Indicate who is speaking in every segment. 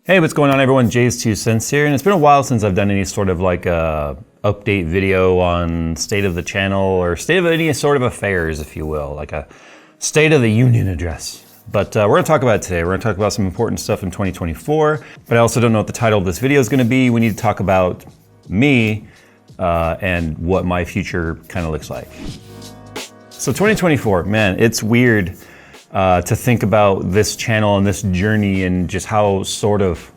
Speaker 1: Hey, what's going on everyone? JayzTwoCents here, and it's been a while since I've done any sort of like a update video on state of the channel or state of any sort of affairs, if you will, like a State of the Union address. But we're gonna talk about it today. We're gonna talk about some important stuff in 2024, but I also don't know what the title of this video is gonna be. We need to talk about me and what my future kind of looks like. So 2024, man, it's weird to think about this channel and this journey and just how sort of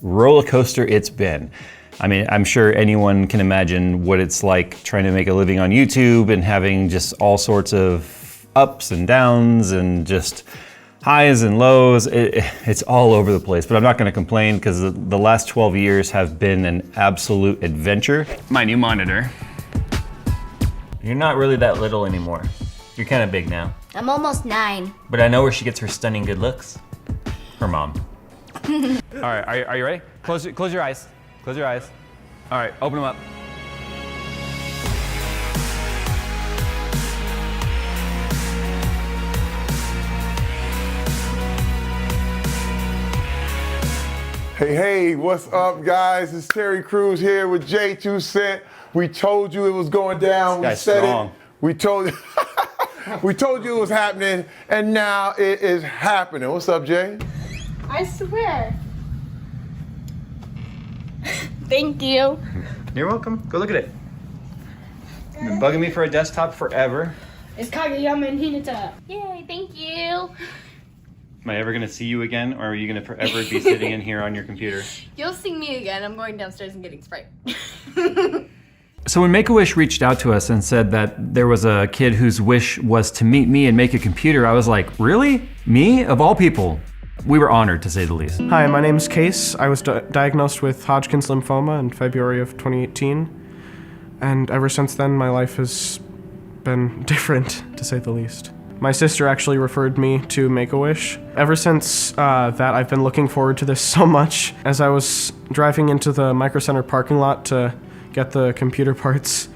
Speaker 1: roller coaster it's been. I mean, I'm sure anyone can imagine what it's like trying to make a living on YouTube and having just all sorts of ups and downs and just highs and lows. It's all over the place, but I'm not gonna complain because the last 12 years have been an absolute adventure. My new monitor. You're not really that little anymore. You're kind of big now.
Speaker 2: I'm almost 9.
Speaker 1: But I know where she gets her stunning good looks. Her mom. All right, are you ready? Close your eyes. Close your eyes. All right, open them up.
Speaker 3: Hey, what's up, guys? It's Terry Crews here with J2Cent. We told you it was going down. We said it. We told you. We told you it was happening, and now it is happening. What's up, Jay?
Speaker 2: I swear. Thank you.
Speaker 1: You're welcome. Go look at it. You've been bugging me for a desktop forever.
Speaker 2: It's Kageyama and Hinata. Yay, thank you.
Speaker 1: Am I ever gonna see you again, or are you gonna forever be sitting in here on your computer?
Speaker 2: You'll see me again. I'm going downstairs and getting Sprite.
Speaker 1: So when Make-A-Wish reached out to us and said that there was a kid whose wish was to meet me and make a computer, I was like, really? Me? Of all people? We were honored, to say the least.
Speaker 4: Hi, my name is Case. I was diagnosed with Hodgkin's lymphoma in February of 2018. And ever since then, my life has been different, to say the least. My sister actually referred me to Make-A-Wish. Ever since that, I've been looking forward to this so much. As I was driving into the Micro Center parking lot to get the computer parts,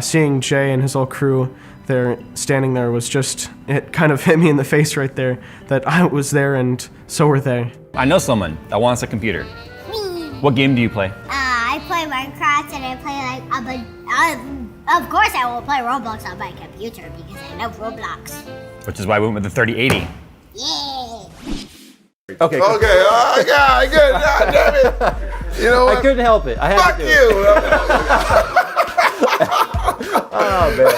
Speaker 4: seeing Jay and his whole crew there standing there was just, it kind of hit me in the face right there that I was there and so were they.
Speaker 1: I know someone that wants a computer.
Speaker 5: Me.
Speaker 1: What game do you play?
Speaker 5: I play Minecraft and I play like of course I will play Roblox on my computer because I love Roblox.
Speaker 1: Which is why we went with the 3080.
Speaker 5: Yeah.
Speaker 1: Okay.
Speaker 3: Okay, God, good. God damn it. You know what?
Speaker 1: I couldn't help it. I had
Speaker 3: Fuck
Speaker 1: to do
Speaker 3: you.
Speaker 1: Oh, man.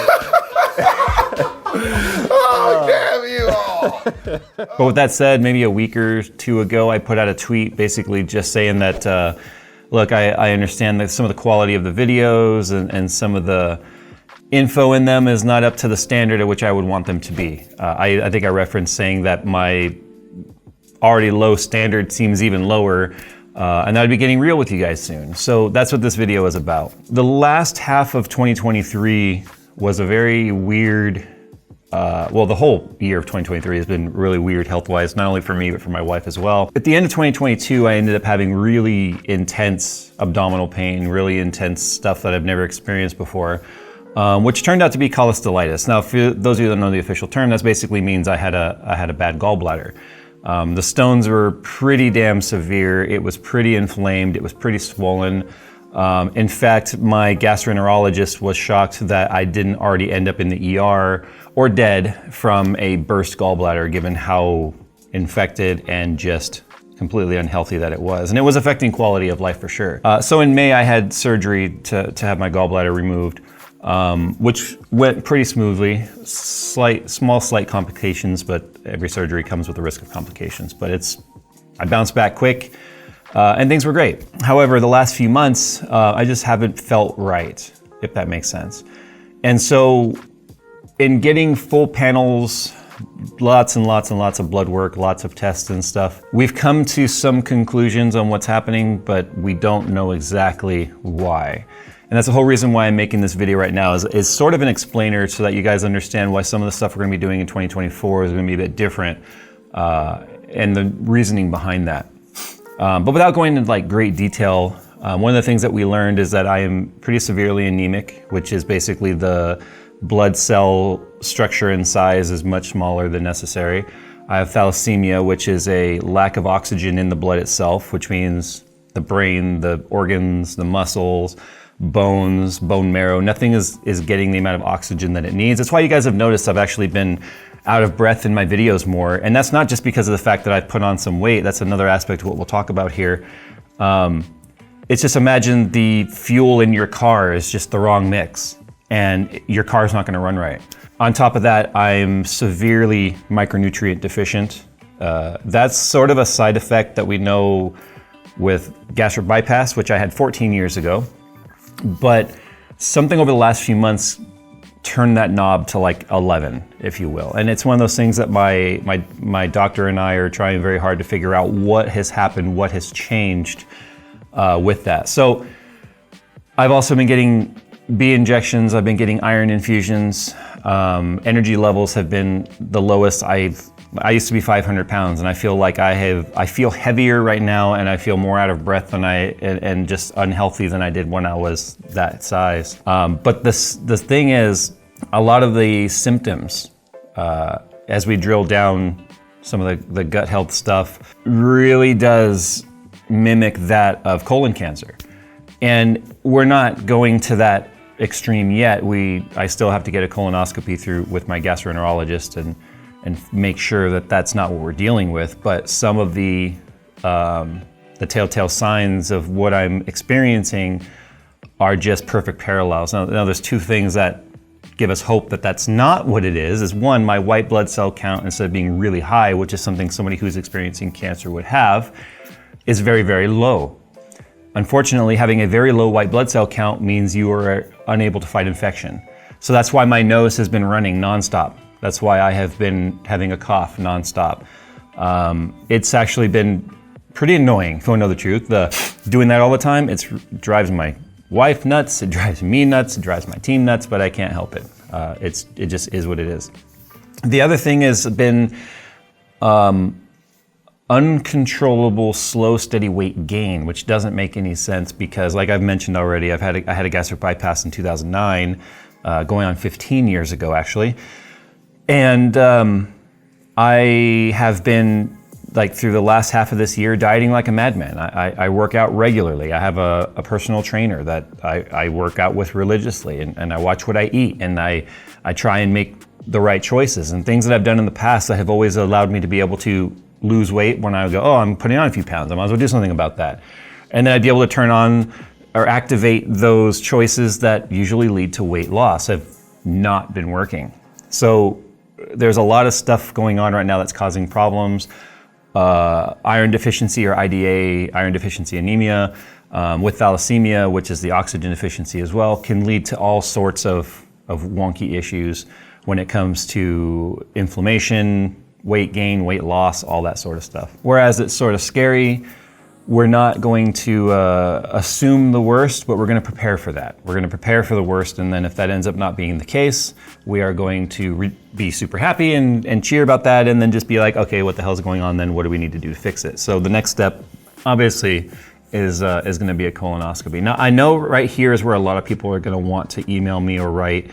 Speaker 3: Oh, damn you all.
Speaker 1: But with that said, maybe a week or two ago, I put out a tweet basically just saying that, look, I understand that some of the quality of the videos and some of the info in them is not up to the standard at which I would want them to be. I think I referenced saying that my already low standard seems even lower, and I'd be getting real with you guys soon. So that's what this video is about. The last half of 2023 was a very weird, well, the whole year of 2023 has been really weird health-wise, not only for me, but for my wife as well. At the end of 2022, I ended up having really intense abdominal pain, really intense stuff that I've never experienced before, which turned out to be cholestatic. Now, for those of you that know the official term, that basically means I had a bad gallbladder. The stones were pretty damn severe. It was pretty inflamed. It was pretty swollen. In fact, my gastroenterologist was shocked that I didn't already end up in the ER or dead from a burst gallbladder, given how infected and just completely unhealthy that it was. And it was affecting quality of life for sure. So in May, I had surgery to have my gallbladder removed, which went pretty smoothly. Small slight complications, but every surgery comes with a risk of complications. But I bounced back quick, and things were great. However, the last few months, I just haven't felt right, if that makes sense. And so in getting full panels, lots and lots and lots of blood work, lots of tests and stuff, we've come to some conclusions on what's happening, but we don't know exactly why. And that's the whole reason why I'm making this video right now is sort of an explainer so that you guys understand why some of the stuff we're gonna be doing in 2024 is gonna be a bit different, and the reasoning behind that. But without going into like great detail, one of the things that we learned is that I am pretty severely anemic, which is basically the blood cell structure and size is much smaller than necessary. I have thalassemia, which is a lack of oxygen in the blood itself, which means the brain, the organs, the muscles, bones, bone marrow, nothing is getting the amount of oxygen that it needs. That's why you guys have noticed I've actually been out of breath in my videos more. And that's not just because of the fact that I've put on some weight. That's another aspect of what we'll talk about here. It's just imagine the fuel in your car is just the wrong mix and your car's not gonna run right. On top of that, I'm severely micronutrient deficient. That's sort of a side effect that we know with gastric bypass, which I had 14 years ago. But something over the last few months turned that knob to like 11, if you will. And it's one of those things that my doctor and I are trying very hard to figure out what has happened, what has changed with that. So I've also been getting B injections, I've been getting iron infusions. Energy levels have been the lowest I used to be 500 pounds, and I feel like I feel heavier right now, and I feel more out of breath than and just unhealthy than I did when I was that size. But the thing is, a lot of the symptoms, as we drill down some of the gut health stuff, really does mimic that of colon cancer. And we're not going to that extreme yet. I still have to get a colonoscopy with my gastroenterologist and make sure that that's not what we're dealing with. But some of the telltale signs of what I'm experiencing are just perfect parallels. Now there's two things that give us hope that that's not what it is one, my white blood cell count, instead of being really high, which is something somebody who's experiencing cancer would have, is very, very low. Unfortunately, having a very low white blood cell count means you are unable to fight infection. So that's why my nose has been running nonstop. That's why I have been having a cough nonstop. It's actually been pretty annoying, if you want to know the truth. Doing that all the time, it drives my wife nuts, it drives me nuts, it drives my team nuts, but I can't help it. It just is what it is. The other thing has been uncontrollable, slow, steady weight gain, which doesn't make any sense because, like I've mentioned already, I had a gastric bypass in 2009, going on 15 years ago, actually. And I have been, like, through the last half of this year, dieting like a madman. I work out regularly. I have a personal trainer that I work out with religiously, and I watch what I eat, and I try and make the right choices. And things that I've done in the past that have always allowed me to be able to lose weight when I go, oh, I'm putting on a few pounds, I might as well do something about that. And then I'd be able to turn on or activate those choices that usually lead to weight loss have not been working. So there's a lot of stuff going on right now that's causing problems. Iron deficiency or IDA, iron deficiency anemia, with thalassemia, which is the oxygen deficiency as well, can lead to all sorts of wonky issues when it comes to inflammation, weight gain, weight loss, all that sort of stuff. Whereas it's sort of scary, we're not going to assume the worst, but we're going to prepare for that. We're going to prepare for the worst, and then if that ends up not being the case, we are going to be super happy and cheer about that, and then just be like, okay, what the hell's going on then? What do we need to do to fix it? So the next step, obviously, is going to be a colonoscopy. Now, I know right here is where a lot of people are going to want to email me or write,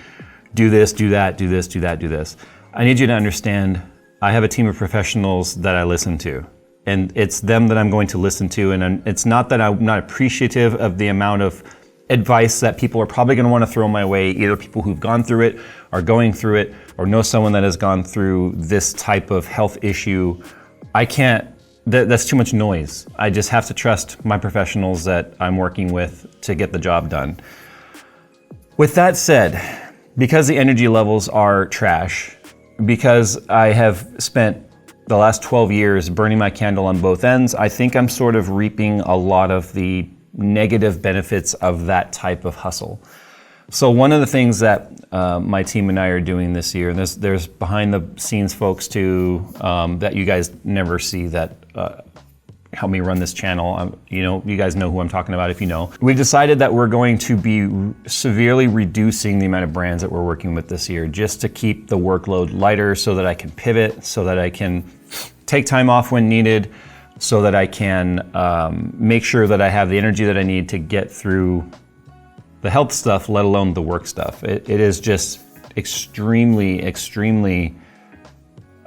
Speaker 1: do this, do that, do this, do that, do this. I need you to understand, I have a team of professionals that I listen to. And it's them that I'm going to listen to. And it's not that I'm not appreciative of the amount of advice that people are probably going to want to throw my way, either people who've gone through it, are going through it, or know someone that has gone through this type of health issue. I can't, that's too much noise. I just have to trust my professionals that I'm working with to get the job done. With that said, because the energy levels are trash, because I have spent the last 12 years burning my candle on both ends, I think I'm sort of reaping a lot of the negative benefits of that type of hustle. So one of the things that my team and I are doing this year, and there's behind the scenes folks too, that you guys never see that help me run this channel. You guys know who I'm talking about if you know. We decided that we're going to be severely reducing the amount of brands that we're working with this year, just to keep the workload lighter so that I can pivot, so that I can take time off when needed, so that I can make sure that I have the energy that I need to get through the health stuff, let alone the work stuff. It is just extremely, extremely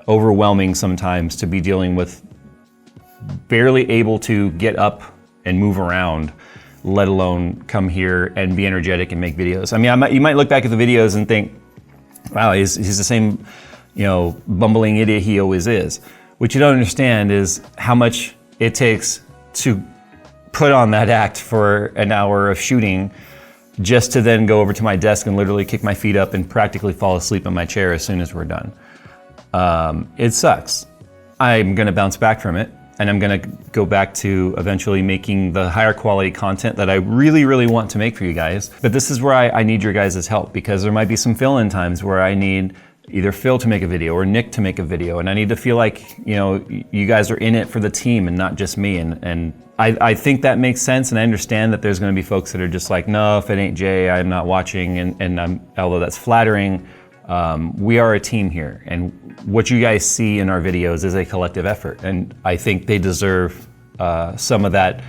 Speaker 1: overwhelming sometimes to be dealing with barely able to get up and move around, let alone come here and be energetic and make videos. I mean, you might look back at the videos and think, wow, he's the same, bumbling idiot he always is. What you don't understand is how much it takes to put on that act for an hour of shooting just to then go over to my desk and literally kick my feet up and practically fall asleep in my chair as soon as we're done. It sucks. I'm gonna bounce back from it, and I'm gonna go back to eventually making the higher quality content that I really, really want to make for you guys. But this is where I need your guys' help, because there might be some fill-in times where I need either Phil to make a video or Nick to make a video, and I need to feel like, you guys are in it for the team and not just me. And I think that makes sense, and I understand that there's gonna be folks that are just like, no, if it ain't Jay, I'm not watching, and although that's flattering, we are a team here, and what you guys see in our videos is a collective effort, and I think they deserve some of that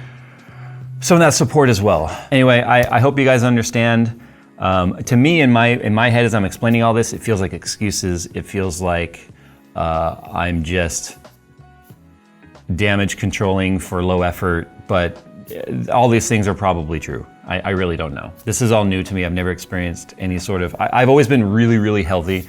Speaker 1: support as well. Anyway, I hope you guys understand. To me, in my head, as I'm explaining all this, it feels like excuses. It feels like I'm just damage controlling for low effort, but all these things are probably true. I really don't know. This is all new to me. I've never experienced any sort of, I've always been really, really healthy.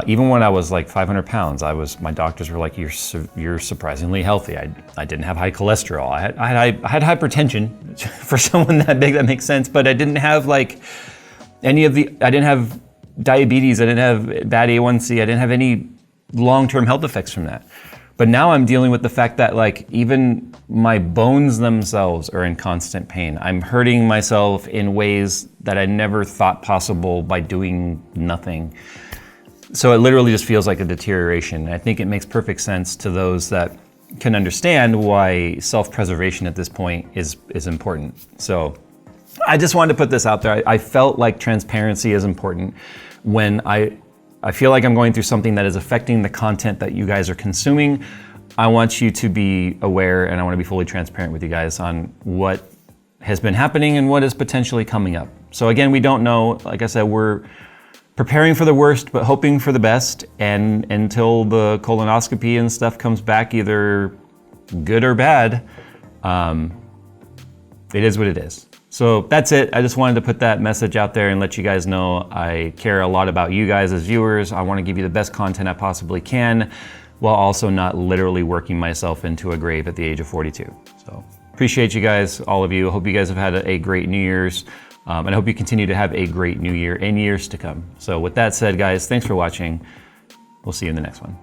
Speaker 1: Even when I was like 500 pounds, my doctors were like, you're surprisingly healthy. I didn't have high cholesterol. I had hypertension. For someone that big, that makes sense, but I didn't have like I didn't have diabetes. I didn't have bad A1C. I didn't have any long-term health effects from that. But now I'm dealing with the fact that like even my bones themselves are in constant pain. I'm hurting myself in ways that I never thought possible by doing nothing. So it literally just feels like a deterioration. I think it makes perfect sense to those that can understand why self-preservation at this point is important. So I just wanted to put this out there. I felt like transparency is important when I feel like I'm going through something that is affecting the content that you guys are consuming. I want you to be aware, and I want to be fully transparent with you guys on what has been happening and what is potentially coming up. So again, we don't know. Like I said, we're preparing for the worst, but hoping for the best. And until the colonoscopy and stuff comes back, either good or bad, it is what it is. So that's it. I just wanted to put that message out there and let you guys know I care a lot about you guys as viewers. I want to give you the best content I possibly can, while also not literally working myself into a grave at the age of 42. So appreciate you guys, all of you. Hope you guys have had a great New Year's. And I hope you continue to have a great new year and years to come. So with that said, guys, thanks for watching. We'll see you in the next one.